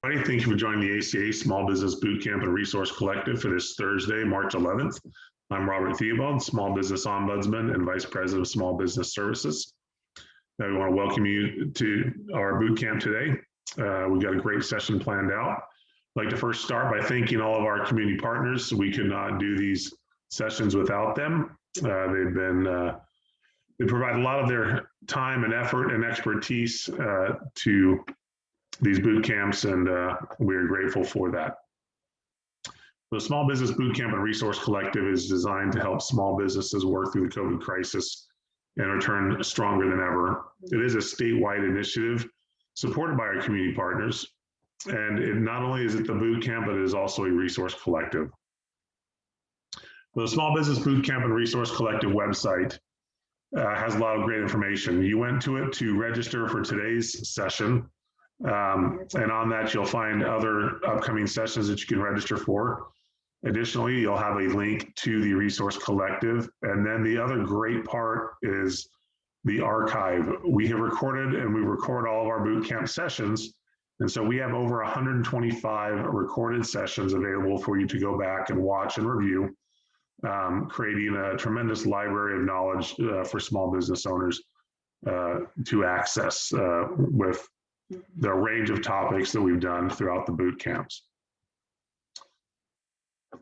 Thank you for joining the ACA Small Business Bootcamp and Resource Collective for this Thursday, March 11th. I'm Robert Theobald, Small Business Ombudsman and Vice President of Small Business Services. We want to welcome you to our bootcamp today. We've got a great session planned out. I'd like to first start by thanking all of our community partners. We could not do these sessions without them. They provide a lot of their time and effort and expertise to these boot camps, and we're grateful for that. The Small Business Bootcamp and Resource Collective is designed to help small businesses work through the COVID crisis and return stronger than ever. It is a statewide initiative supported by our community partners, and not only is it the bootcamp, but it is also a resource collective. The Small Business Bootcamp and Resource Collective website has a lot of great information. You went to it to register for today's session. And on that, you'll find other upcoming sessions that you can register for. Additionally, you'll have a link to the resource collective. And then the other great part is the archive. We have recorded and we record all of our bootcamp sessions. And so we have over 125 recorded sessions available for you to go back and watch and review, creating a tremendous library of knowledge for small business owners to access with the range of topics that we've done throughout the boot camps.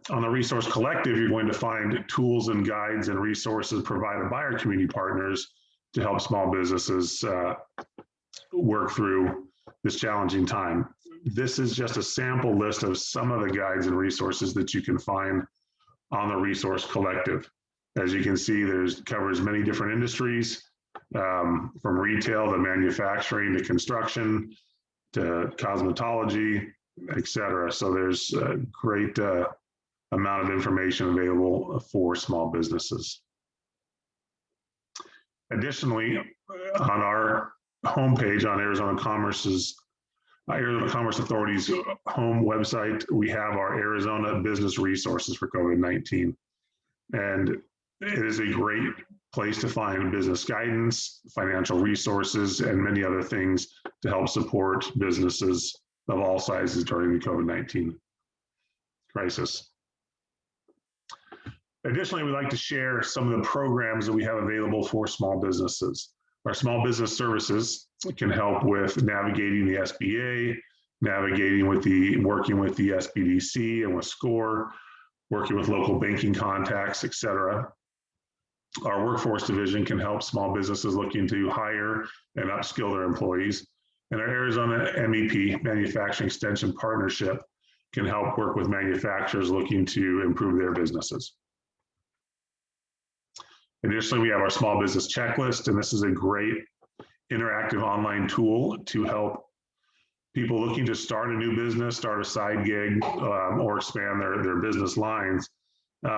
On the Resource Collective, you're going to find tools and guides and resources provided by our community partners to help small businesses work through this challenging time. This is just a sample list of some of the guides and resources that you can find on the Resource Collective. As you can see, covers many different industries, from retail to manufacturing to construction to cosmetology, et cetera. So there's a great amount of information available for small businesses. Additionally, on our homepage on Arizona Commerce Authority's home website, we have our Arizona business resources for COVID-19. And it is a great place to find business guidance, financial resources, and many other things to help support businesses of all sizes during the COVID-19 crisis. Additionally, we'd like to share some of the programs that we have available for small businesses. Our small business services can help with navigating the SBA, working with the SBDC and with SCORE, working with local banking contacts, et cetera. Our workforce division can help small businesses looking to hire and upskill their employees. And our Arizona MEP, Manufacturing Extension Partnership, can help work with manufacturers looking to improve their businesses. Additionally, we have our small business checklist, and this is a great interactive online tool to help people looking to start a new business, start a side gig, or expand their business lines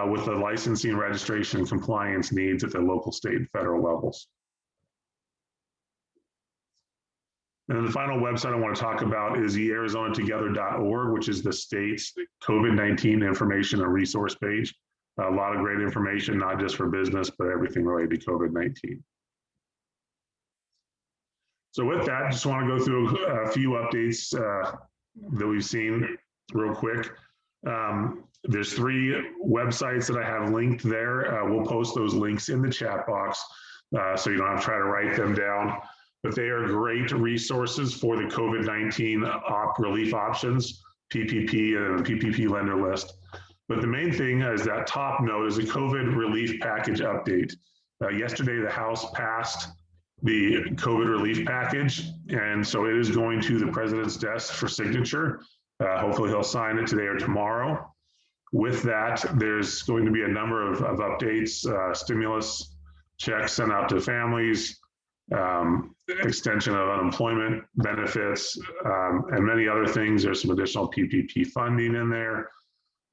with the licensing, registration, and compliance needs at the local, state, and federal levels. And then the final website I want to talk about is the ArizonaTogether.org, which is the state's COVID-19 information and resource page. A lot of great information, not just for business, but everything related to COVID-19. So with that, just want to go through a few updates that we've seen real quick. There's 3 websites that I have linked there. We'll post those links in the chat box so you don't have to try to write them down. But they are great resources for the COVID-19 relief options, PPP and the PPP lender list. But the main thing is that top note is a COVID relief package update. Yesterday, the House passed the COVID relief package, and so it is going to the president's desk for signature. Hopefully he'll sign it today or tomorrow. With that, there's going to be a number of updates, stimulus checks sent out to families, extension of unemployment benefits, and many other things. There's some additional PPP funding in there.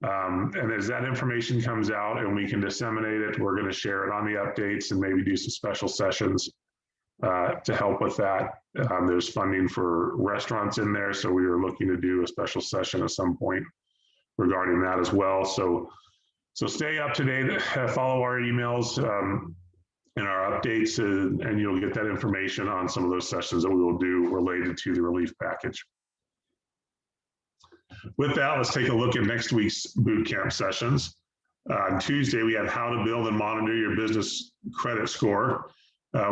And as that information comes out and we can disseminate it, we're going to share it on the updates and maybe do some special sessions to help with that. There's funding for restaurants in there, so we are looking to do a special session at some point regarding that as well. So stay up to date, follow our emails and our updates, and you'll get that information on some of those sessions that we will do related to the relief package. With that, let's take a look at next week's boot camp sessions. On Tuesday, we have how to build and monitor your business credit score.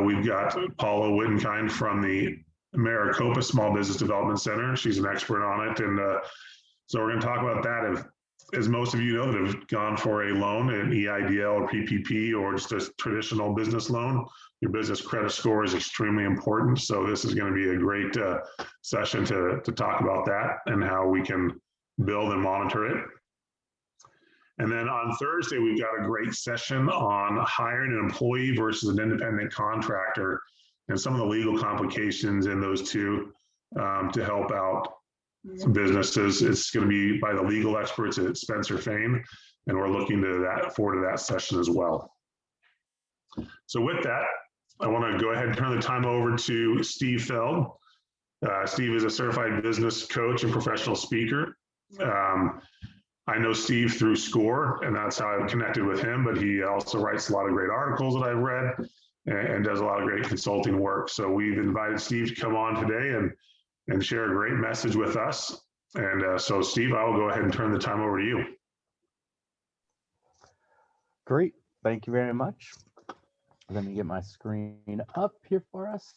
We've got Paula Wittenkind from the Maricopa Small Business Development Center. She's an expert on it. And so we're going to talk about that. As most of you know that have gone for a loan, an EIDL or PPP or just a traditional business loan, your business credit score is extremely important. So this is going to be a great session to talk about that and how we can build and monitor it. And then on Thursday, we've got a great session on hiring an employee versus an independent contractor and some of the legal complications in those two to help out some businesses. It's going to be by the legal experts at Spencer Fain, and we're looking forward to that session as well. So with that, I want to go ahead and turn the time over to Steve Feld. Steve is a certified business coach and professional speaker. I know Steve through SCORE, and that's how I've connected with him, but he also writes a lot of great articles that I've read and does a lot of great consulting work. So we've invited Steve to come on today and share a great message with us. And so Steve, I will go ahead and turn the time over to you. Great, thank you very much. Let me get my screen up here for us.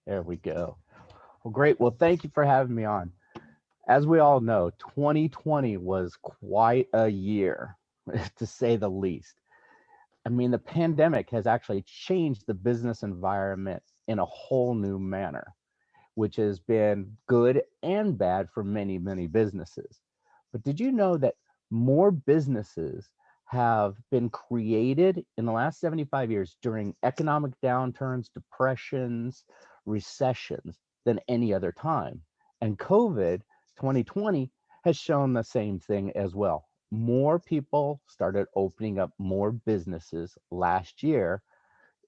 There we go. Well, great. Well, thank you for having me on. As we all know, 2020 was quite a year, to say the least. I mean, the pandemic has actually changed the business environment in a whole new manner, which has been good and bad for many, many businesses. But did you know that more businesses have been created in the last 75 years during economic downturns, depressions, recessions than any other time? And COVID 2020 has shown the same thing as well. More people started opening up more businesses last year,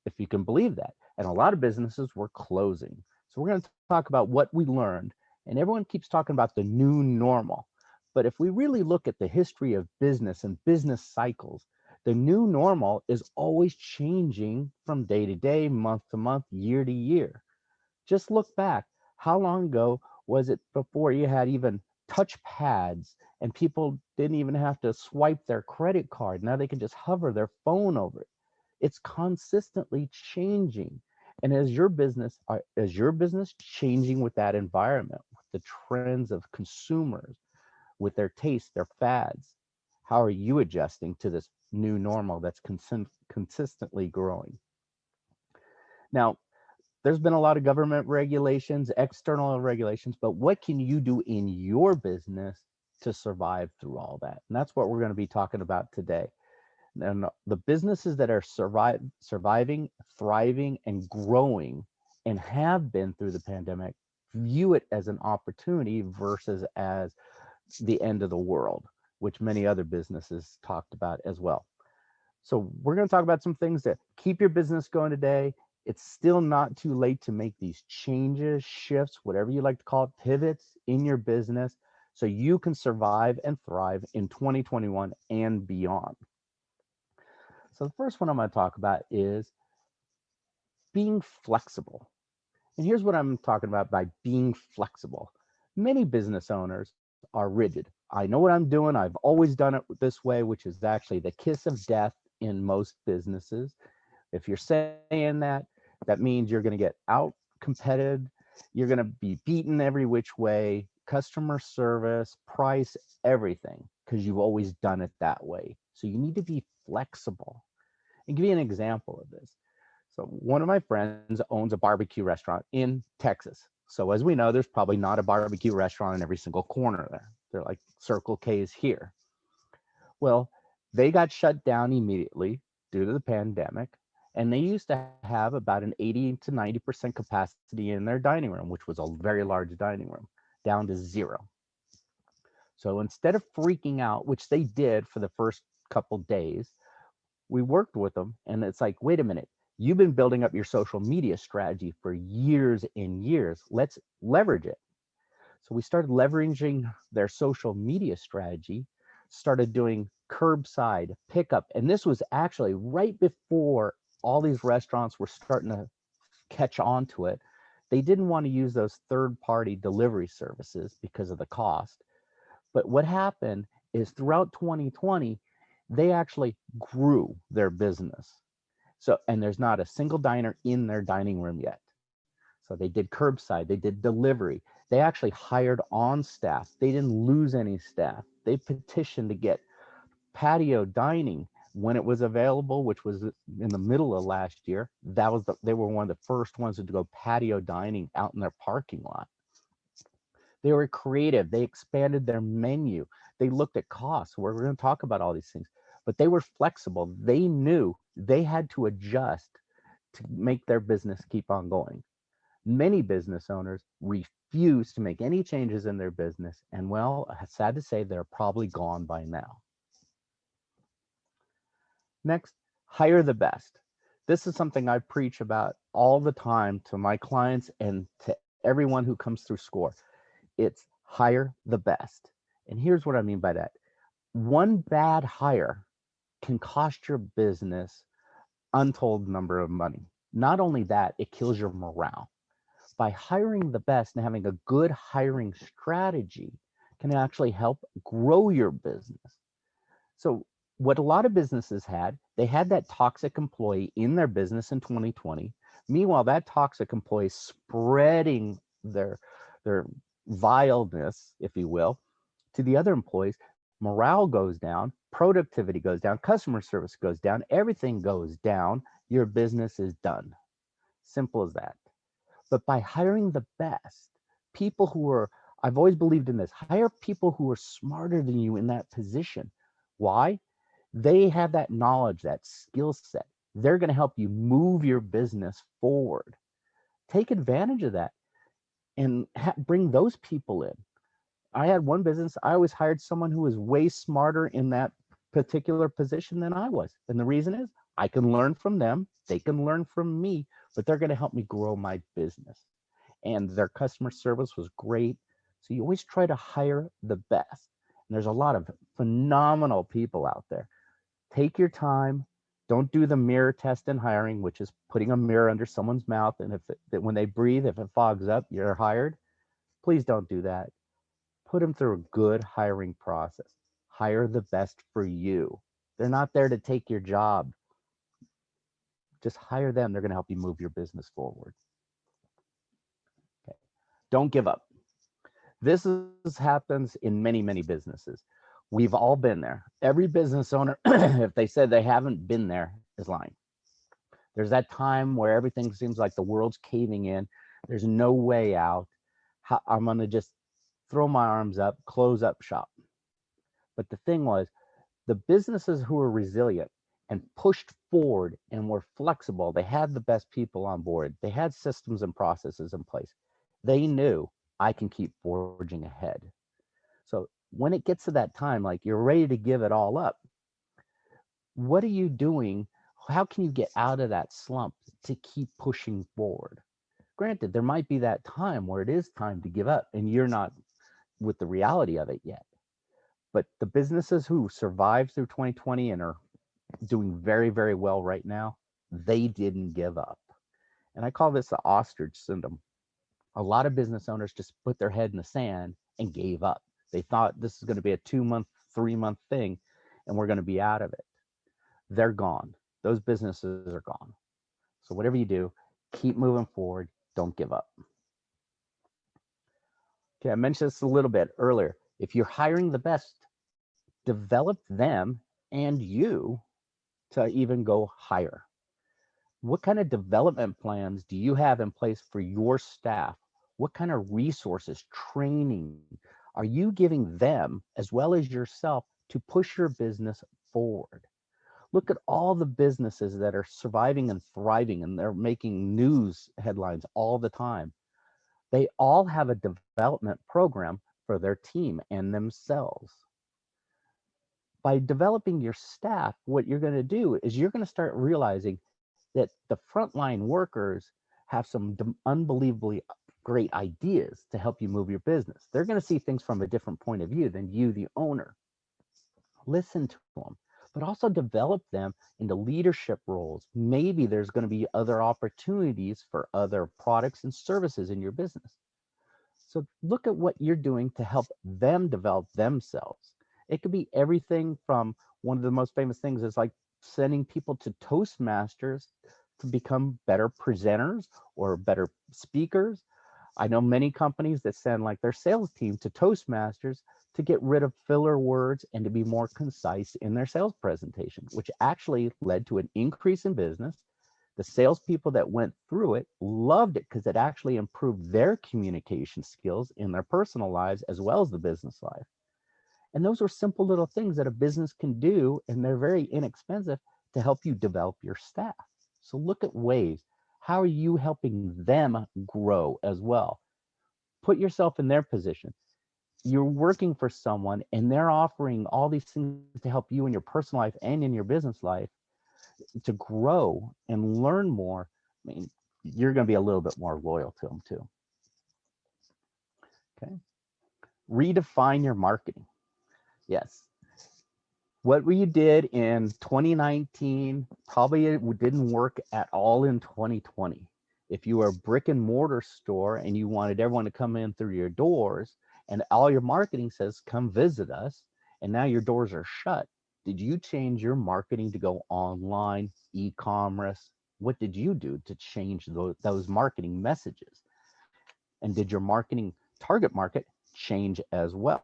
if you can believe that. And a lot of businesses were closing. So we're going to talk about what we learned. And everyone keeps talking about the new normal. But if we really look at the history of business and business cycles, the new normal is always changing from day to day, month to month, year to year. Just look back. How long ago was it before you had even touch pads and people didn't even have to swipe their credit card? Now they can just hover their phone over it. It's consistently changing. And is your business changing with that environment, with the trends of consumers, with their tastes, their fads? How are you adjusting to this new normal that's consistently growing? Now, there's been a lot of government regulations, external regulations, but what can you do in your business to survive through all that? And that's what we're going to be talking about today. And the businesses that are surviving, thriving, and growing and have been through the pandemic view it as an opportunity versus as the end of the world, which many other businesses talked about as well. So we're going to talk about some things that keep your business going today. It's still not too late to make these changes, shifts, whatever you like to call it, pivots in your business so you can survive and thrive in 2021 and beyond. So the first one I'm going to talk about is being flexible. And here's what I'm talking about by being flexible. Many business owners are rigid. I know what I'm doing. I've always done it this way, which is actually the kiss of death in most businesses. If you're saying that, that means you're going to get out competed. You're going to be beaten every which way, customer service, price, everything, because you've always done it that way. So you need to be flexible. And give you an example of this. So one of my friends owns a barbecue restaurant in Texas. So as we know, there's probably not a barbecue restaurant in every single corner there. They're like Circle K's here. Well, they got shut down immediately due to the pandemic. And they used to have about an 80 to 90% capacity in their dining room, which was a very large dining room, down to 0. So instead of freaking out, which they did for the first couple days, we worked with them. And it's like, wait a minute, you've been building up your social media strategy for years and years. Let's leverage it. So we started leveraging their social media strategy, started doing curbside pickup. And this was actually right before all these restaurants were starting to catch on to it. They didn't want to use those third-party delivery services because of the cost. But what happened is throughout 2020, they actually grew their business. So, and there's not a single diner in their dining room yet. So they did curbside, they did delivery. They actually hired on staff. They didn't lose any staff. They petitioned to get patio dining when it was available, which was in the middle of last year. They were one of the first ones to go patio dining out in their parking lot. They were creative. They expanded their menu. They looked at costs. We're going to talk about all these things, but they were flexible. They knew they had to adjust to make their business keep on going. Many business owners refuse to make any changes in their business. And well, sad to say, they're probably gone by now. Next, hire the best. This is something I preach about all the time to my clients and to everyone who comes through SCORE. It's hire the best. And here's what I mean by that. One bad hire can cost your business untold number of money. Not only that, it kills your morale. By hiring the best and having a good hiring strategy can actually help grow your business. So what a lot of businesses had, they had that toxic employee in their business in 2020. Meanwhile, that toxic employee spreading their vileness, if you will, to the other employees. Morale goes down, productivity goes down, customer service goes down, everything goes down. Your business is done. Simple as that. But by hiring the best, people who are, I've always believed in this, hire people who are smarter than you in that position. Why? They have that knowledge, that skill set. They're going to help you move your business forward. Take advantage of that and bring those people in. I had one business, I always hired someone who was way smarter in that particular position than I was. And the reason is I can learn from them, they can learn from me, but they're going to help me grow my business. And their customer service was great. So you always try to hire the best. And there's a lot of phenomenal people out there. Take your time. Don't do the mirror test in hiring, which is putting a mirror under someone's mouth. And when they breathe, if it fogs up, you're hired. Please don't do that. Put them through a good hiring process. Hire the best for you. They're not there to take your job. Just hire them. They're going to help you move your business forward. Okay. Don't give up. This happens in many, many businesses. We've all been there. Every business owner, if they said they haven't been there, is lying. There's that time where everything seems like the world's caving in. There's no way out. I'm going to just throw my arms up, close up shop. But the thing was, the businesses who were resilient and pushed forward and were flexible, they had the best people on board. They had systems and processes in place. They knew I can keep forging ahead. So when it gets to that time, like you're ready to give it all up, what are you doing? How can you get out of that slump to keep pushing forward? Granted, there might be that time where it is time to give up and you're not with the reality of it yet. But the businesses who survived through 2020 and are doing very, very well right now, they didn't give up. And I call this the ostrich syndrome. A lot of business owners just put their head in the sand and gave up. They thought this is going to be a 2-month, 3-month thing, and we're going to be out of it. They're gone. Those businesses are gone. So whatever you do, keep moving forward. Don't give up. Okay, I mentioned this a little bit earlier. If you're hiring the best, develop them and you to even go higher. What kind of development plans do you have in place for your staff? What kind of resources, training are you giving them as well as yourself to push your business forward? Look at all the businesses that are surviving and thriving, and they're making news headlines all the time. They all have a development program for their team and themselves. By developing your staff, what you're going to do is you're going to start realizing that the frontline workers have some unbelievably great ideas to help you move your business. They're going to see things from a different point of view than you, the owner. Listen to them. but also develop them into leadership roles. Maybe there's going to be other opportunities for other products and services in your business. So look at what you're doing to help them develop themselves. It could be everything from, one of the most famous things is like sending people to Toastmasters to become better presenters or better speakers. I know many companies that send like their sales team to Toastmasters to get rid of filler words and to be more concise in their sales presentation, which actually led to an increase in business. The salespeople that went through it loved it because it actually improved their communication skills in their personal lives as well as the business life. And those are simple little things that a business can do, and they're very inexpensive to help you develop your staff. So look at ways. How are you helping them grow as well? Put yourself in their position. You're working for someone and they're offering all these things to help you in your personal life and in your business life to grow and learn more. I mean, you're going to be a little bit more loyal to them too. Okay. Redefine your marketing. Yes. What we did in 2019 probably didn't work at all in 2020. If you were a brick and mortar store and you wanted everyone to come in through your doors and all your marketing says, come visit us, and now your doors are shut, did you change your marketing to go online, e-commerce? What did you do to change those marketing messages? And did your marketing target market change as well?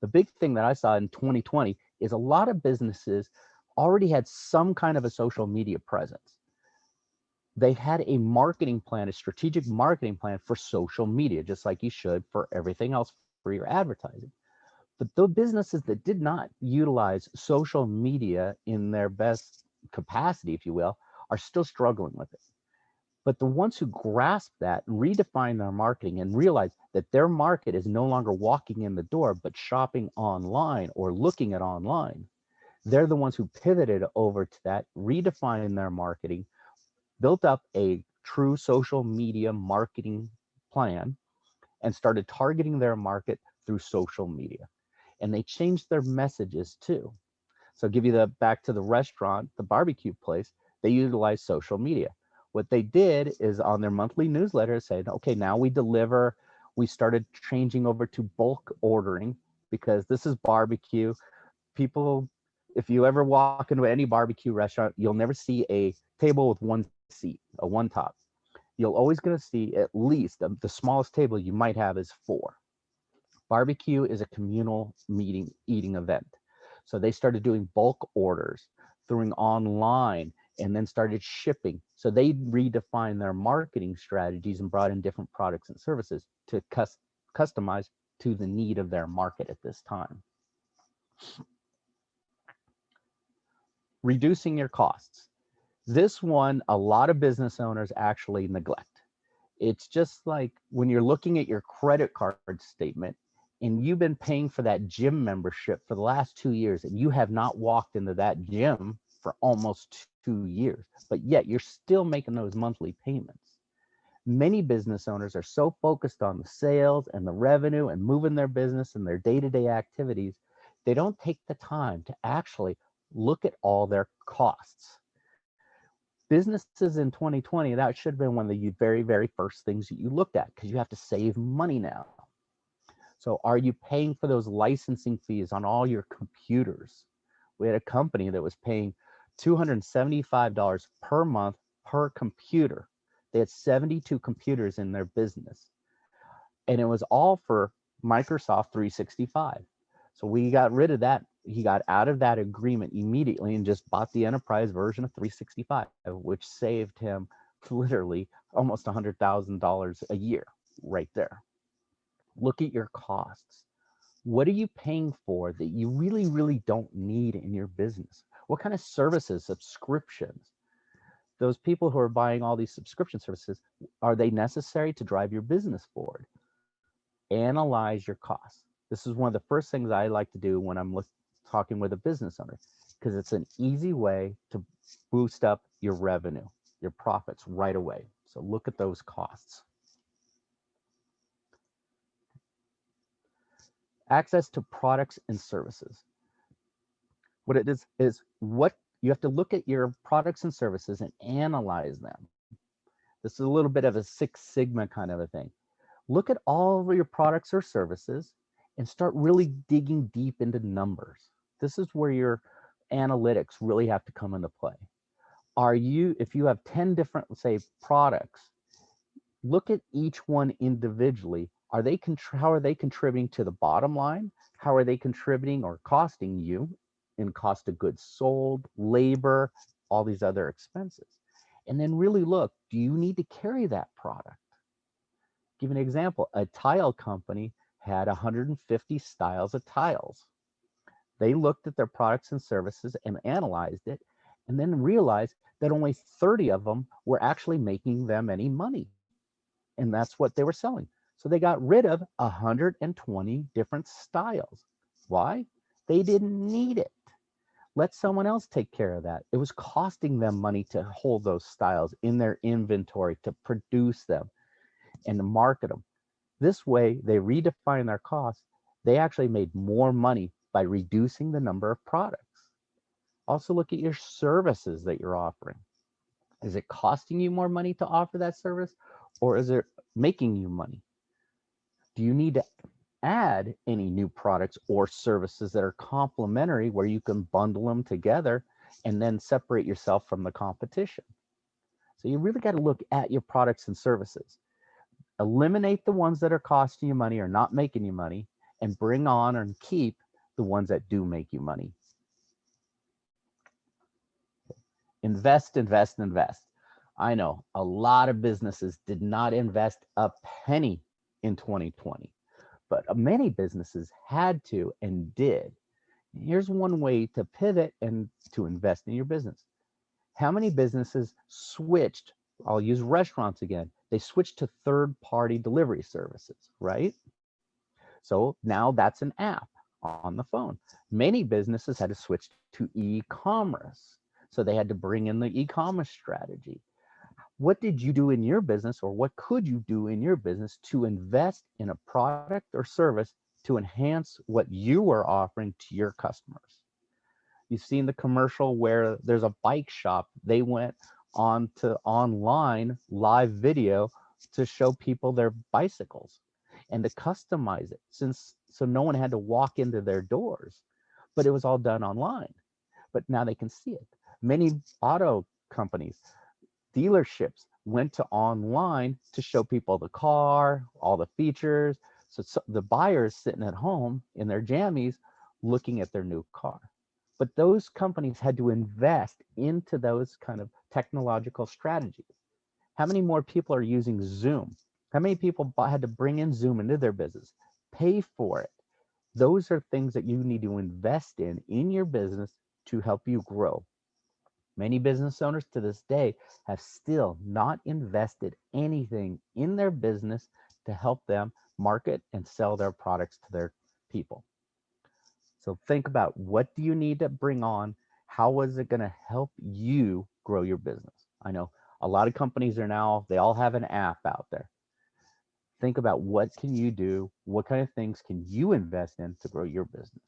The big thing that I saw in 2020 is a lot of businesses already had some kind of a social media presence. They had a marketing plan, a strategic marketing plan for social media, just like you should for everything else for your advertising. But the businesses that did not utilize social media in their best capacity, if you will, are still struggling with it. But the ones who grasp that, redefine their marketing, and realize that their market is no longer walking in the door, but shopping online or looking at online, they're the ones who pivoted over to that, redefined their marketing, built up a true social media marketing plan, and started targeting their market through social media. And they changed their messages too. So I'll give you the back to the restaurant, the barbecue place, they utilize social media. What they did is on their monthly newsletter said, okay, now we deliver. We started changing over to bulk ordering because this is barbecue. People, if you ever walk into any barbecue restaurant, you'll never see a table with one seat, a one top. You'll always gonna see at least the smallest table you might have is 4. Barbecue is a communal eating event. So they started doing bulk orders, throwing online, and then started shipping. So they redefined their marketing strategies and brought in different products and services to customize to the need of their market at this time. Reducing your costs. This one, a lot of business owners actually neglect. It's just like when you're looking at your credit card statement and you've been paying for that gym membership for the last 2 years and you have not walked into that gym for almost 2 years, but yet you're still making those monthly payments. Many business owners are so focused on the sales and the revenue and moving their business and their day-to-day activities, they don't take the time to actually look at all their costs. Businesses in 2020, that should have been one of the very, very first things that you looked at because you have to save money now. So are you paying for those licensing fees on all your computers? We had a company that was paying $275 per month per computer. They had 72 computers in their business. And it was all for Microsoft 365. So we got rid of that. He got out of that agreement immediately and just bought the enterprise version of 365, which saved him literally almost $100,000 a year right there. Look at your costs. What are you paying for that you really, really don't need in your business? What kind of services, subscriptions? Those people who are buying all these subscription services, are they necessary to drive your business forward? Analyze your costs. This is one of the first things I like to do when I'm talking with a business owner, because it's an easy way to boost up your revenue, your profits right away. So look at those costs. Access to products and services. What it is what you have to look at your products and services and analyze them. This is a little bit of a Six Sigma kind of a thing. Look at all of your products or services and start really digging deep into numbers. This is where your analytics really have to come into play. If you have 10 different, say, products, look at each one individually. How are they contributing to the bottom line? How are they contributing or costing you in cost of goods sold, labor, all these other expenses? And then really look, do you need to carry that product? Give an example. A tile company had 150 styles of tiles. They looked at their products and services and analyzed it, and then realized that only 30 of them were actually making them any money. And that's what they were selling. So they got rid of 120 different styles. Why? They didn't need it. Let someone else take care of that. It was costing them money to hold those styles in their inventory, to produce them and to market them. This way, they redefine their costs. They actually made more money by reducing the number of products. Also look at your services that you're offering. Is it costing you more money to offer that service, or is it making you money? Do you need to add any new products or services that are complementary where you can bundle them together and then separate yourself from the competition? So you really got to look at your products and services. Eliminate the ones that are costing you money or not making you money, and bring on and keep the ones that do make you money. Invest, invest, invest. I know a lot of businesses did not invest a penny in 2020, but many businesses had to and did. Here's one way to pivot and to invest in your business. How many businesses switched? I'll use restaurants again. They switched to third-party delivery services, right? So now that's an app on the phone. Many businesses had to switch to e-commerce. So they had to bring in the e-commerce strategy. What did you do in your business, or what could you do in your business to invest in a product or service to enhance what you are offering to your customers? You've seen the commercial where there's a bike shop. They went on to online live video to show people their bicycles and to customize it, so no one had to walk into their doors, but it was all done online. But now they can see it. Many auto companies, dealerships went to online to show people the car, all the features. So the buyers sitting at home in their jammies looking at their new car. But those companies had to invest into those kind of technological strategies. How many more people are using Zoom? How many people had to bring in Zoom into their business, pay for it? Those are things that you need to invest in your business to help you grow. Many business owners to this day have still not invested anything in their business to help them market and sell their products to their people. So think about, what do you need to bring on? How is it going to help you grow your business? I know a lot of companies they all have an app out there. Think about, what can you do? What kind of things can you invest in to grow your business?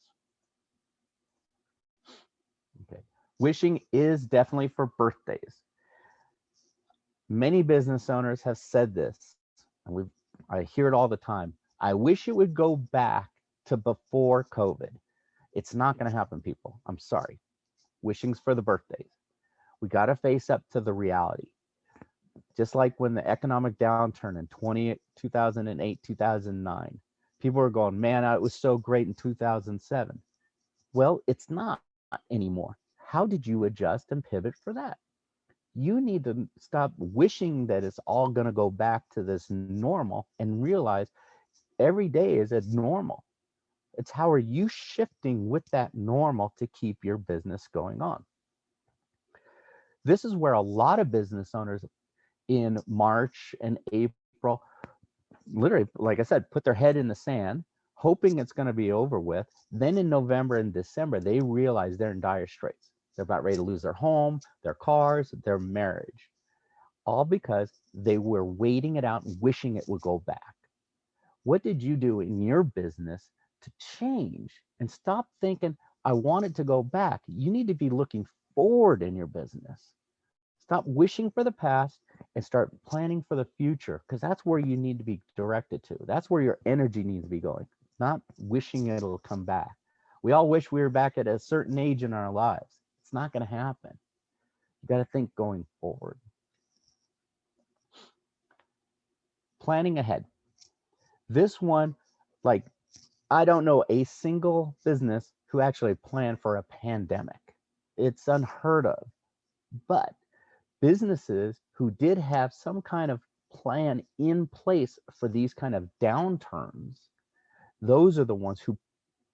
Okay. Wishing is definitely for birthdays. Many business owners have said this, and I hear it all the time. I wish it would go back to before COVID. It's not going to happen, people. I'm sorry. Wishing's for the birthdays. We got to face up to the reality. Just like when the economic downturn in 2008, 2009, people were going, man, it was so great in 2007. Well, it's not anymore. How did you adjust and pivot for that? You need to stop wishing that it's all going to go back to this normal and realize every day is a normal. It's how are you shifting with that normal to keep your business going on? This is where a lot of business owners in March and April, literally, like I said, put their head in the sand, hoping it's going to be over with. Then in November and December, they realize they're in dire straits. They're about ready to lose their home, their cars, their marriage, all because they were waiting it out and wishing it would go back. What did you do in your business to change and stop thinking, I want it to go back. You need to be looking forward in your business. Stop wishing for the past and start planning for the future, because that's where you need to be directed to. That's where your energy needs to be going, not wishing it'll come back. We all wish we were back at a certain age in our lives. It's not going to happen. You got to think going forward. Planning ahead. This one, like, I don't know a single business who actually planned for a pandemic. It's unheard of. But businesses who did have some kind of plan in place for these kind of downturns, those are the ones who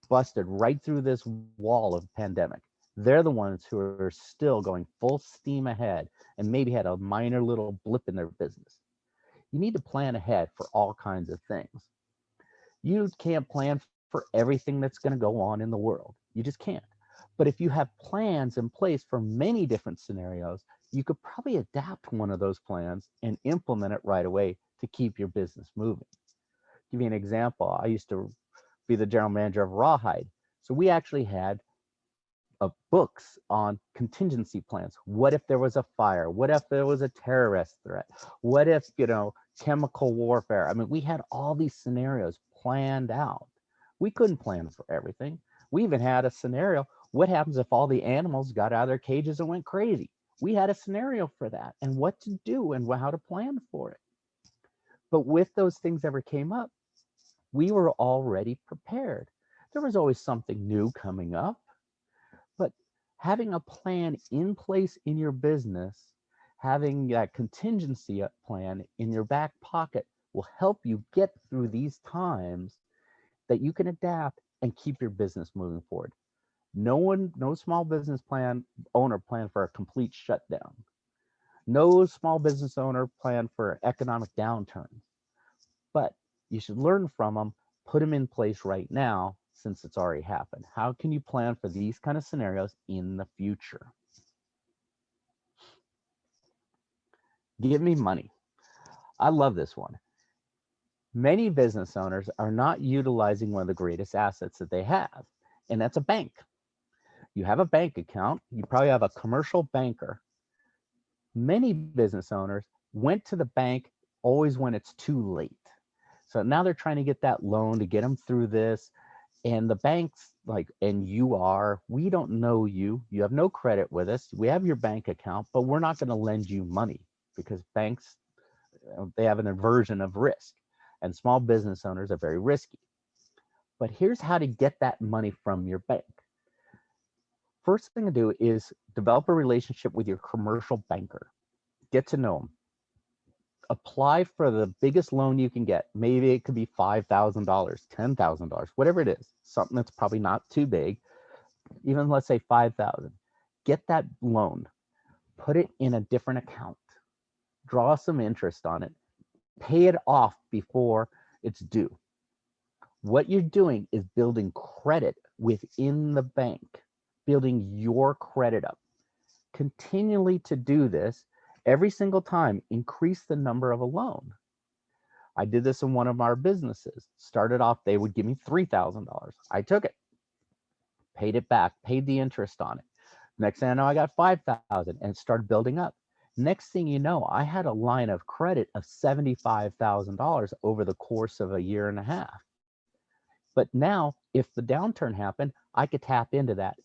busted right through this wall of pandemic. They're the ones who are still going full steam ahead and maybe had a minor little blip in their business. You need to plan ahead for all kinds of things. You can't plan for everything that's going to go on in the world. You just can't. But if you have plans in place for many different scenarios, you could probably adapt one of those plans and implement it right away to keep your business moving. Give you an example. I used to be the general manager of Rawhide. So we actually had books on contingency plans. What if there was a fire? What if there was a terrorist threat? What if, chemical warfare? I mean, we had all these scenarios planned out. We couldn't plan for everything. We even had a scenario. What happens if all the animals got out of their cages and went crazy? We had a scenario for that and what to do and how to plan for it. But with those things ever came up, we were already prepared. There was always something new coming up, but having a plan in place in your business, having that contingency plan in your back pocket will help you get through these times that you can adapt and keep your business moving forward. No small business owner plan for a complete shutdown. No small business owner plan for economic downturns. But you should learn from them, put them in place right now since it's already happened. How can you plan for these kind of scenarios in the future? Give me money. I love this one. Many business owners are not utilizing one of the greatest assets that they have, and that's a bank. You have a bank account, you probably have a commercial banker. Many business owners went to the bank always when it's too late. So now they're trying to get that loan to get them through this. And the bank's like, and we don't know you. You have no credit with us. We have your bank account, but we're not going to lend you money because banks, they have an aversion of risk. And small business owners are very risky. But here's how to get that money from your bank. First thing to do is develop a relationship with your commercial banker. Get to know them. Apply for the biggest loan you can get. Maybe it could be $5,000, $10,000, whatever it is, something that's probably not too big. Even let's say 5,000. Get that loan, put it in a different account, draw some interest on it, pay it off before it's due. What you're doing is building credit within the bank, building your credit up. Continually to do this, every single time, increase the number of a loan. I did this in one of our businesses. Started off, they would give me $3,000. I took it, paid it back, paid the interest on it. Next thing I know, I got 5,000 and it started building up. Next thing you know, I had a line of credit of $75,000 over the course of a year and a half. But now, if the downturn happened, I could tap into that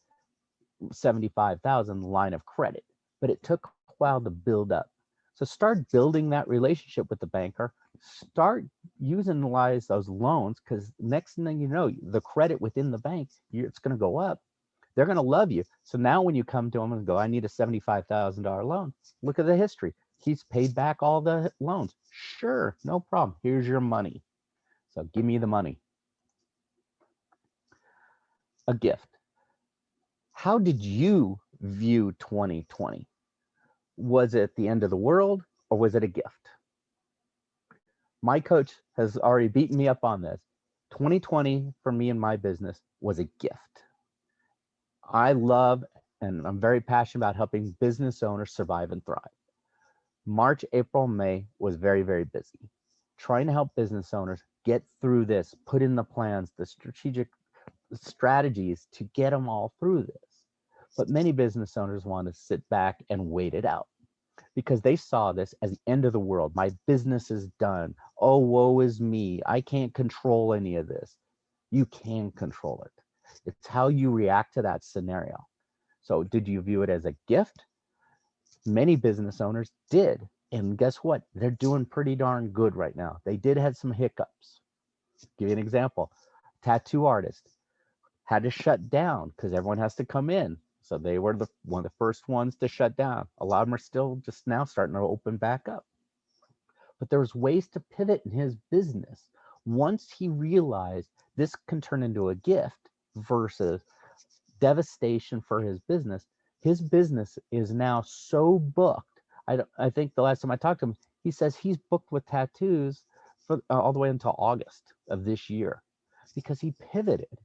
75,000 line of credit, but it took a while to build up. So start building that relationship with the banker, start utilize those loans, because next thing you know, the credit within the bank, it's going to go up. They're going to love you. So now when you come to them and go, I need a $75,000 loan, look at the history. He's paid back all the loans. Sure, no problem. Here's your money. So give me the money. A gift. How did you view 2020? Was it the end of the world or was it a gift? My coach has already beaten me up on this. 2020 for me and my business was a gift. I love and I'm very passionate about helping business owners survive and thrive. March, April, May was very, very busy. Trying to help business owners get through this, put in the plans, the strategic strategies to get them all through this. But many business owners want to sit back and wait it out because they saw this as the end of the world. My business is done. Oh, woe is me. I can't control any of this. You can control it. It's how you react to that scenario. So did you view it as a gift? Many business owners did. And guess what? They're doing pretty darn good right now. They did have some hiccups. Give you an example. Tattoo artist had to shut down because everyone has to come in. So they were one of the first ones to shut down. A lot of them are still just now starting to open back up. But there was ways to pivot in his business. Once he realized this can turn into a gift versus devastation for his business is now so booked. I think the last time I talked to him, he says he's booked with tattoos for all the way until August of this year because he pivoted.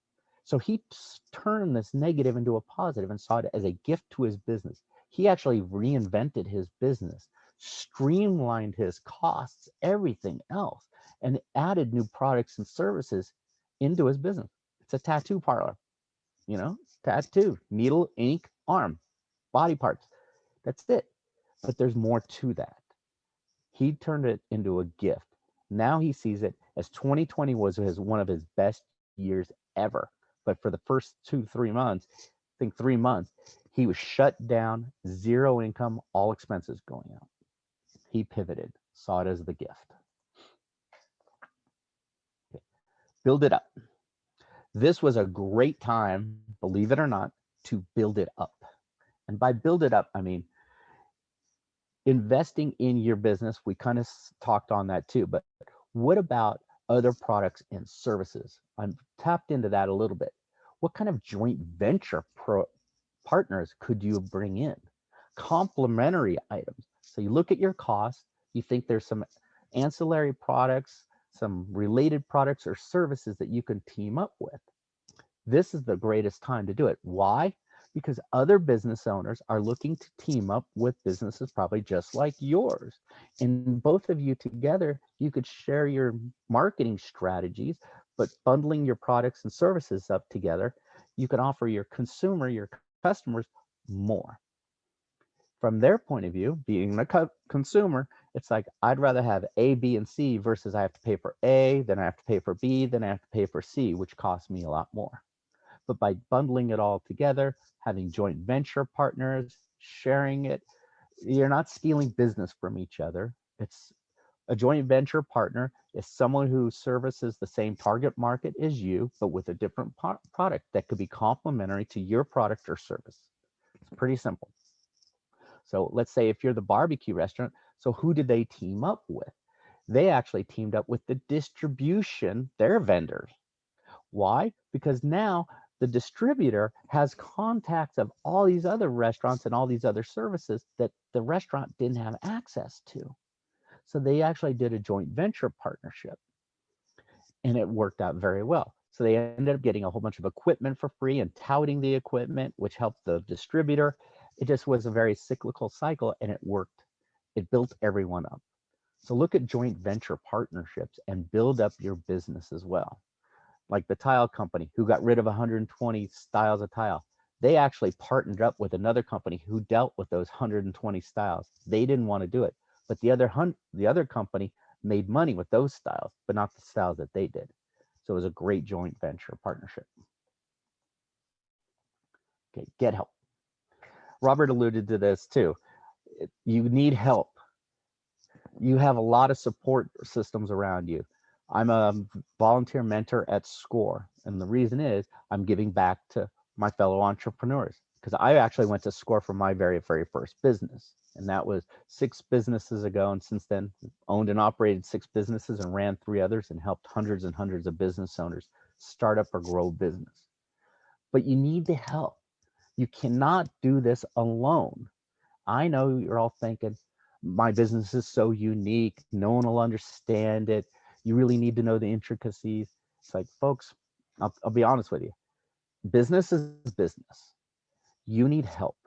So he turned this negative into a positive and saw it as a gift to his business. He actually reinvented his business, streamlined his costs, everything else, and added new products and services into his business. It's a tattoo parlor, tattoo, needle, ink, arm, body parts. That's it. But there's more to that. He turned it into a gift. Now he sees it as 2020 was one of his best years ever. But for the first 2-3 months, I think 3 months, he was shut down, zero income, all expenses going out. He pivoted, saw it as the gift. Okay. Build it up. This was a great time, believe it or not, to build it up. And by build it up, I mean investing in your business. We kind of talked on that too, but what about other products and services? I'm tapped into that a little bit. What kind of joint venture partners could you bring in? Complementary items. So you look at your costs, you think there's some ancillary products, some related products or services that you can team up with. This is the greatest time to do it. Why? Because other business owners are looking to team up with businesses probably just like yours. And both of you together, you could share your marketing strategies, but bundling your products and services up together, you can offer your customers more. From their point of view, being a consumer, it's like, I'd rather have A, B, and C versus I have to pay for A, then I have to pay for B, then I have to pay for C, which costs me a lot more. But by bundling it all together, having joint venture partners, sharing it, you're not stealing business from each other. It's a joint venture partner is someone who services the same target market as you, but with a different product that could be complementary to your product or service. It's pretty simple. So let's say if you're the barbecue restaurant, so who did they team up with? They actually teamed up with the distribution, their vendors. Why? Because now the distributor has contacts of all these other restaurants and all these other services that the restaurant didn't have access to. So they actually did a joint venture partnership and it worked out very well. So they ended up getting a whole bunch of equipment for free and touting the equipment, which helped the distributor. It just was a very cyclical cycle and it worked. It built everyone up. So look at joint venture partnerships and build up your business as well. Like the tile company who got rid of 120 styles of tile. They actually partnered up with another company who dealt with those 120 styles. They didn't want to do it, but the other company made money with those styles, but not the styles that they did. So it was a great joint venture partnership. Okay, get help. Robert alluded to this too. You need help. You have a lot of support systems around you. I'm a volunteer mentor at SCORE, and the reason is I'm giving back to my fellow entrepreneurs because I actually went to SCORE for my very first business, and that was 6 businesses ago, and since then owned and operated 6 businesses and ran 3 others and helped hundreds and hundreds of business owners start up or grow business. But you need the help. You cannot do this alone. I know you're all thinking, my business is so unique, no one will understand it. You really need to know the intricacies. It's like, folks, I'll be honest with you. Business is business. You need help.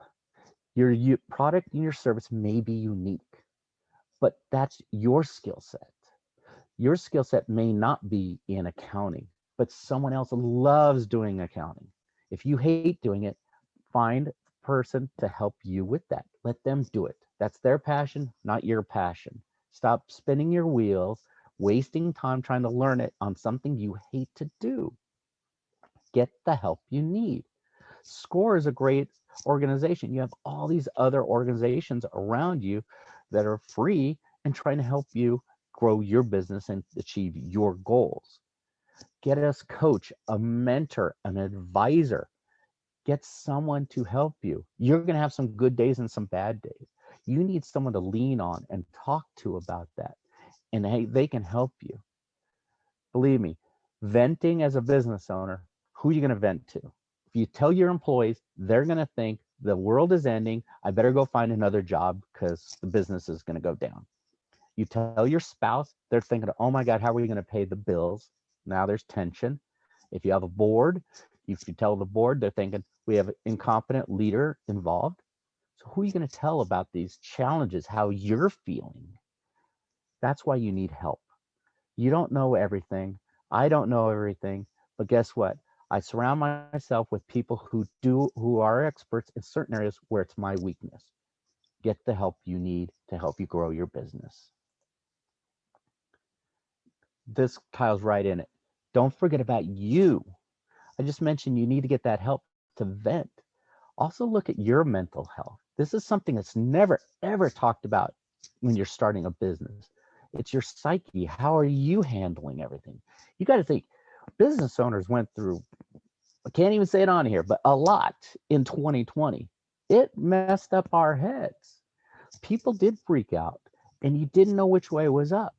Your product and your service may be unique, but that's your skill set. Your skill set may not be in accounting, but someone else loves doing accounting. If you hate doing it, find a person to help you with that. Let them do it. That's their passion, not your passion. Stop spinning your wheels, wasting time trying to learn it on something you hate to do. Get the help you need. SCORE is a great organization. You have all these other organizations around you that are free and trying to help you grow your business and achieve your goals. Get a coach, a mentor, an advisor. Get someone to help you. You're going to have some good days and some bad days. You need someone to lean on and talk to about that. And they can help you. Believe me, venting as a business owner, who are you going to vent to? If you tell your employees, they're going to think the world is ending. I better go find another job because the business is going to go down. You tell your spouse, they're thinking, oh my God, how are we going to pay the bills? Now there's tension. If you have a board, if you tell the board, they're thinking, we have an incompetent leader involved. So who are you going to tell about these challenges, how you're feeling? That's why you need help. You don't know everything. I don't know everything. But guess what? I surround myself with people who are experts in certain areas where it's my weakness. Get the help you need to help you grow your business. This Kyle's right in it. Don't forget about you. I just mentioned you need to get that help to vent. Also look at your mental health. This is something that's never, ever talked about when you're starting a business. It's your psyche. How are you handling everything? You got to think, business owners went through, I can't even say it on here, but a lot in 2020. It messed up our heads. People did freak out and you didn't know which way was up.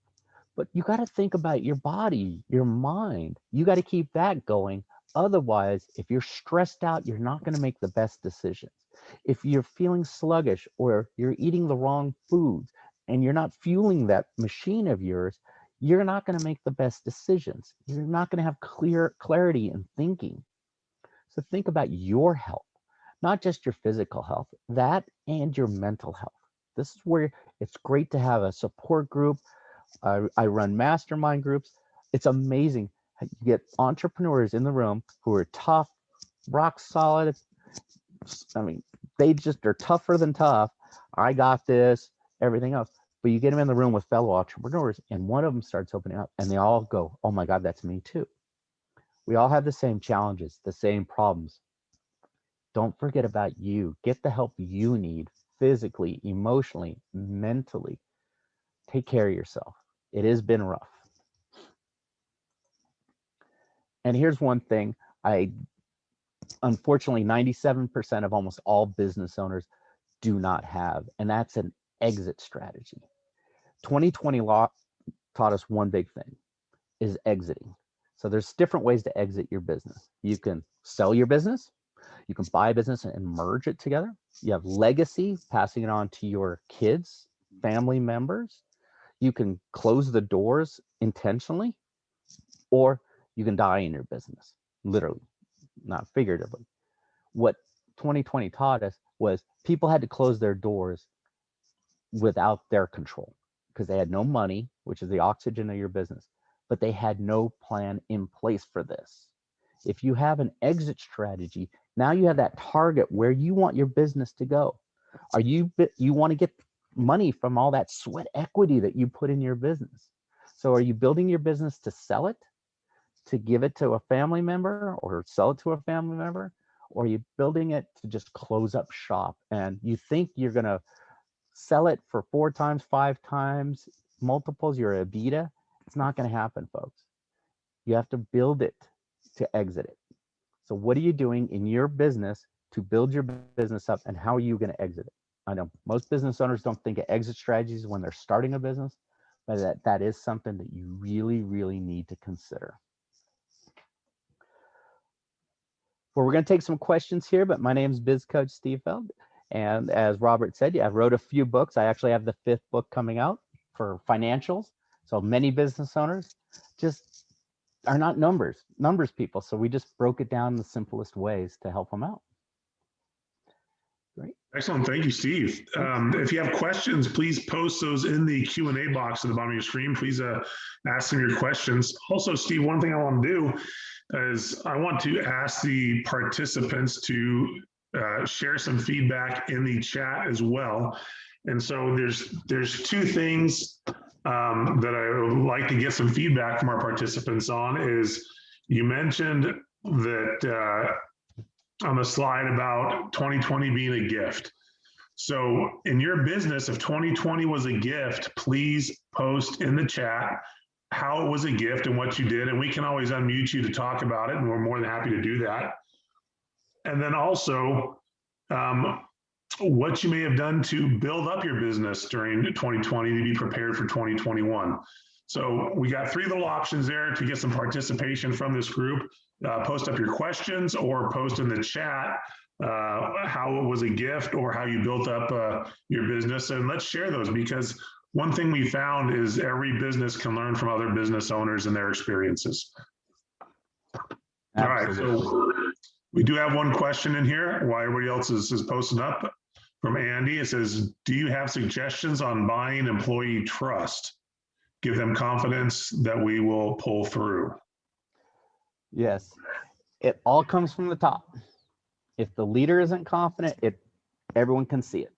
But you got to think about your body, your mind. You got to keep that going. Otherwise, if you're stressed out, you're not going to make the best decisions. If you're feeling sluggish or you're eating the wrong foods and you're not fueling that machine of yours, you're not going to make the best decisions. You're not going to have clarity in thinking. So think about your health, not just your physical health, that and your mental health. This is where it's great to have a support group. I run mastermind groups. It's amazing. You get entrepreneurs in the room who are tough, rock solid. I mean, they're tougher than tough. I got this, everything else. But you get them in the room with fellow entrepreneurs, and one of them starts opening up, and they all go, oh my God, that's me too. We all have the same challenges, the same problems. Don't forget about you. Get the help you need physically, emotionally, mentally. Take care of yourself. It has been rough. And here's one thing unfortunately, 97% of almost all business owners do not have, and that's an exit strategy. 2020 law taught us one big thing, is exiting. So there's different ways to exit your business. You can sell your business. You can buy a business and merge it together. You have legacy, passing it on to your kids, family members. You can close the doors intentionally, or you can die in your business, literally, not figuratively. What 2020 taught us was people had to close their doors without their control because they had no money, which is the oxygen of your business, but they had no plan in place for this. If you have an exit strategy, now you have that target where you want your business to go. You want to get money from all that sweat equity that you put in your business. So are you building your business to sell it, to give it to a family member or sell it to a family member? Or are you building it to just close up shop and you think you're going to sell it for 4 times, 5 times multiples? You're a beta. It's not going to happen, folks. You have to build it to exit it. So what are you doing in your business to build your business up, and how are you going to exit it? I know most business owners don't think of exit strategies when they're starting a business, but that is something that you really, really need to consider. Well, we're going to take some questions here, but my name is Biz Coach Steve Feld. And as Robert said, I wrote a few books. I actually have the 5th book coming out for financials. So many business owners just are not numbers people. So we just broke it down in the simplest ways to help them out. Excellent. Thank you, Steve. If you have questions, please post those in the Q&A box at the bottom of your screen. Please ask them your questions. Also, Steve, one thing I want to do is I want to ask the participants to share some feedback in the chat as well. And so there's two things that I would like to get some feedback from our participants on. Is you mentioned that on the slide about 2020 being a gift. So in your business, if 2020 was a gift, please post in the chat how it was a gift and what you did. And we can always unmute you to talk about it. And we're more than happy to do that. And then also what you may have done to build up your business during 2020 to be prepared for 2021. So we got three little options there to get some participation from this group. Post up your questions or post in the chat how it was a gift or how you built up your business. And let's share those, because one thing we found is every business can learn from other business owners and their experiences. Absolutely. All right, so we do have one question in here while everybody else is posting up from Andy. It says, do you have suggestions on buying employee trust? Give them confidence that we will pull through. Yes, it all comes from the top. If the leader isn't confident, everyone can see it.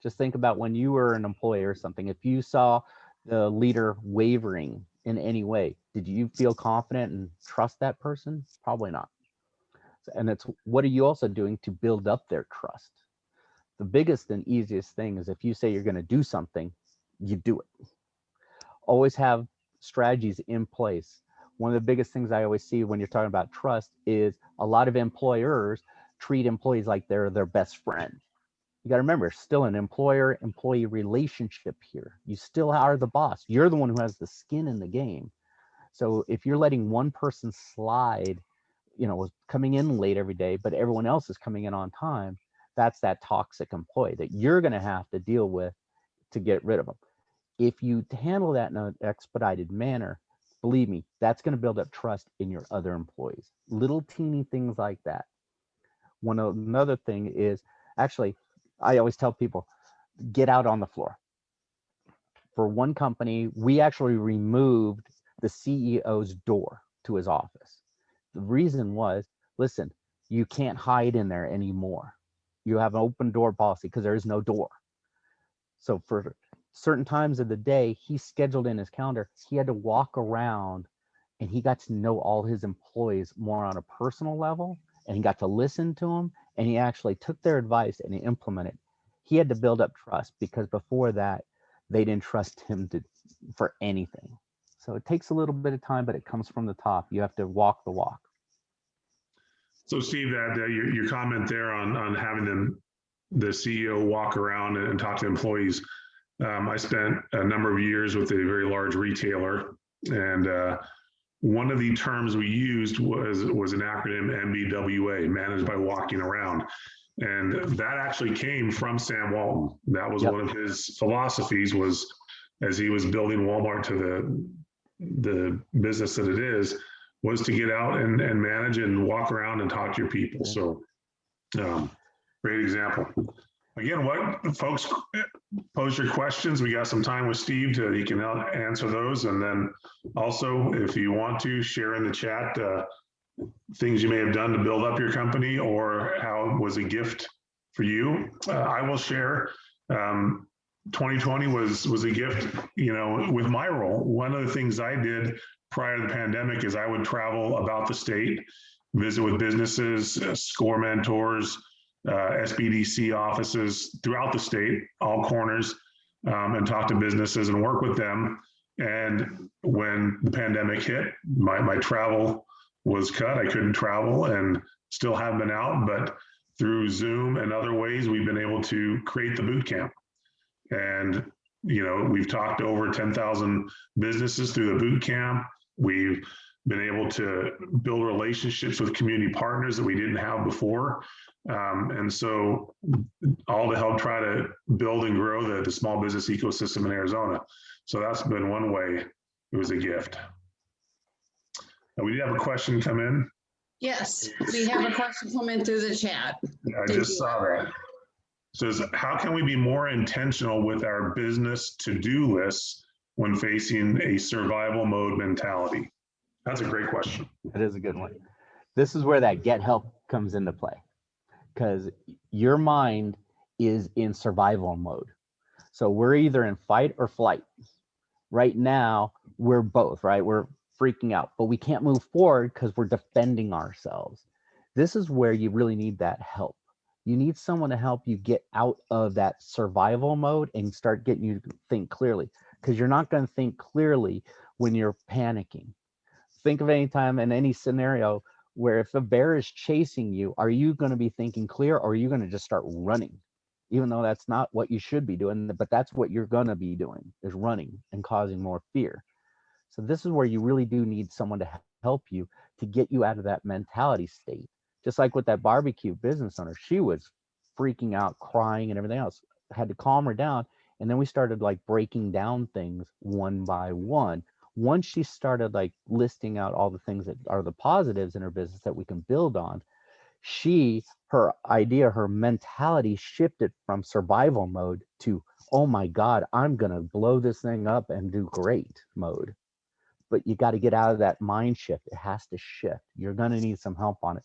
Just think about when you were an employee or something. If you saw the leader wavering in any way, did you feel confident and trust that person? Probably not. And it's what are you also doing to build up their trust? The biggest and easiest thing is if you say you're going to do something, you do it. Always have strategies in place. One of the biggest things I always see when you're talking about trust is a lot of employers treat employees like they're their best friend. You got to remember, still an employer-employee relationship here. You still are the boss. You're the one who has the skin in the game. So if you're letting one person slide, coming in late every day, but everyone else is coming in on time, that's that toxic employee that you're going to have to deal with to get rid of them. If you handle that in an expedited manner, believe me, that's going to build up trust in your other employees. Little teeny things like that. Another thing is, actually, I always tell people, get out on the floor. For one company, we actually removed the CEO's door to his office. The reason was, listen, you can't hide in there anymore. You have an open door policy because there is no door. So for certain times of the day, he scheduled in his calendar, he had to walk around and he got to know all his employees more on a personal level, and he got to listen to them, and he actually took their advice and he implemented. He had to build up trust because before that, they didn't trust him for anything. So it takes a little bit of time, but it comes from the top. You have to walk the walk. So Steve, that your comment there on having the CEO walk around and talk to employees. I spent a number of years with a very large retailer, and one of the terms we used was an acronym MBWA, managed by walking around. And that actually came from Sam Walton. That was one of his philosophies, was as he was building Walmart to the business that it is, was to get out and manage and walk around and talk to your people. So great example. Again, what folks, pose your questions. We got some time with Steve he can answer those. And then also, if you want to share in the chat things you may have done to build up your company or how it was a gift for you. I will share 2020 was a gift, with my role. One of the things I did prior to the pandemic is I would travel about the state, visit with businesses, score mentors, SBDC offices throughout the state, all corners, and talk to businesses and work with them. And when the pandemic hit, my travel was cut. I couldn't travel and still have been out, but through Zoom and other ways, we've been able to create the boot camp. And, we've talked to over 10,000 businesses through the boot camp. We've been able to build relationships with community partners that we didn't have before. And so all to help try to build and grow the small business ecosystem in Arizona. So that's been one way it was a gift. We did have a question come in. Yes, we have a question come in through the chat. I just saw that. says, how can we be more intentional with our business to-do lists when facing a survival mode mentality? That's a great question. That is a good one. This is where that get help comes into play, because your mind is in survival mode. So we're either in fight or flight. Right now, we're both, right? We're freaking out, but we can't move forward because we're defending ourselves. This is where you really need that help. You need someone to help you get out of that survival mode and start getting you to think clearly, because you're not going to think clearly when you're panicking. Think of any time in any scenario where if a bear is chasing you, are you going to be thinking clear, or are you going to just start running? Even though that's not what you should be doing, but that's what you're going to be doing, is running and causing more fear. So this is where you really do need someone to help you to get you out of that mentality state. Just like with that barbecue business owner, she was freaking out, crying and everything else. I had to calm her down. And then we started like breaking down things one by one. Once she started like listing out all the things that are the positives in her business that we can build on, her idea, her mentality shifted from survival mode to, oh my God, I'm going to blow this thing up and do great mode. But you got to get out of that mind shift. It has to shift. You're going to need some help on it.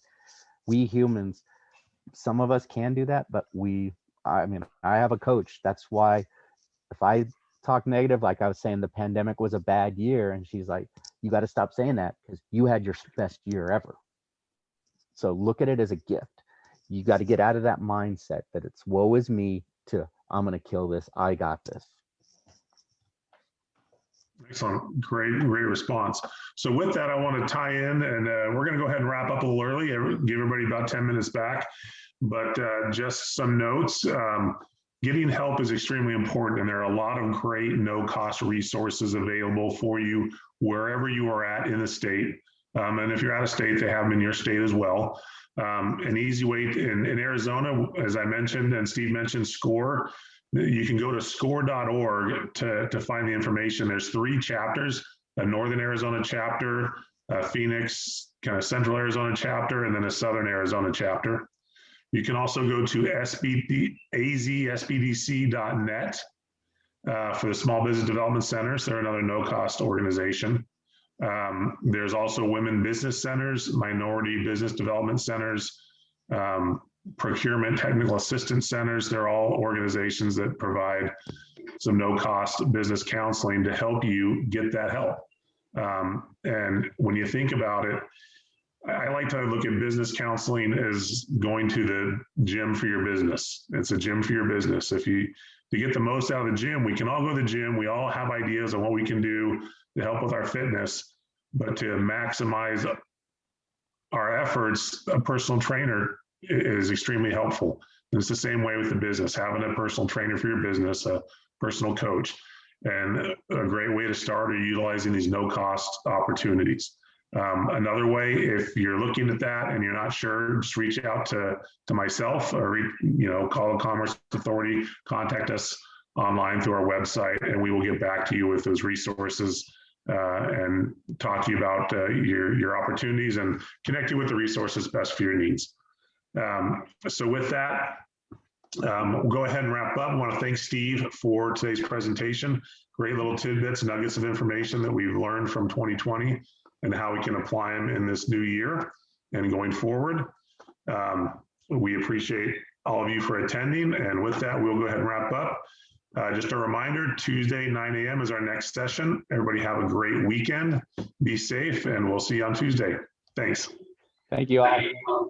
We humans, some of us can do that, but I have a coach. That's why if I talk negative, like I was saying, the pandemic was a bad year. And she's like, you got to stop saying that, because you had your best year ever. So look at it as a gift. You got to get out of that mindset that it's woe is me to I'm going to kill this. I got this. Excellent. Great response. So with that, I want to tie in, and we're going to go ahead and wrap up a little early, give everybody about 10 minutes back. But just some notes. Getting help is extremely important, and there are a lot of great no-cost resources available for you wherever you are at in the state. And if you're out of state, they have them in your state as well. An easy way in Arizona, as I mentioned, and Steve mentioned, SCORE. You can go to score.org to find the information. There's 3 chapters: a Northern Arizona chapter, a Phoenix, kind of Central Arizona chapter, and then a Southern Arizona chapter. You can also go to azspdc.net for the Small Business Development Centers. They're another no-cost organization. There's also women business centers, minority business development centers, procurement technical assistance centers. They're all organizations that provide some no-cost business counseling to help you get that help. And when you think about it, I like to look at business counseling as going to the gym for your business. It's a gym for your business. To get the most out of the gym, we can all go to the gym. We all have ideas on what we can do to help with our fitness, but to maximize our efforts, a personal trainer is extremely helpful. And it's the same way with the business, having a personal trainer for your business, a personal coach. And a great way to start are utilizing these no-cost opportunities. Another way, if you're looking at that and you're not sure, just reach out to myself, or call the Commerce Authority, contact us online through our website, and we will get back to you with those resources and talk to you about your opportunities and connect you with the resources best for your needs. So with that, we'll go ahead and wrap up. I want to thank Steve for today's presentation. Great little tidbits, nuggets of information that we've learned from 2020 and how we can apply them in this new year and going forward. We appreciate all of you for attending. And with that, we'll go ahead and wrap up. Just a reminder, Tuesday, 9 a.m. is our next session. Everybody have a great weekend. Be safe, and we'll see you on Tuesday. Thanks. Thank you all.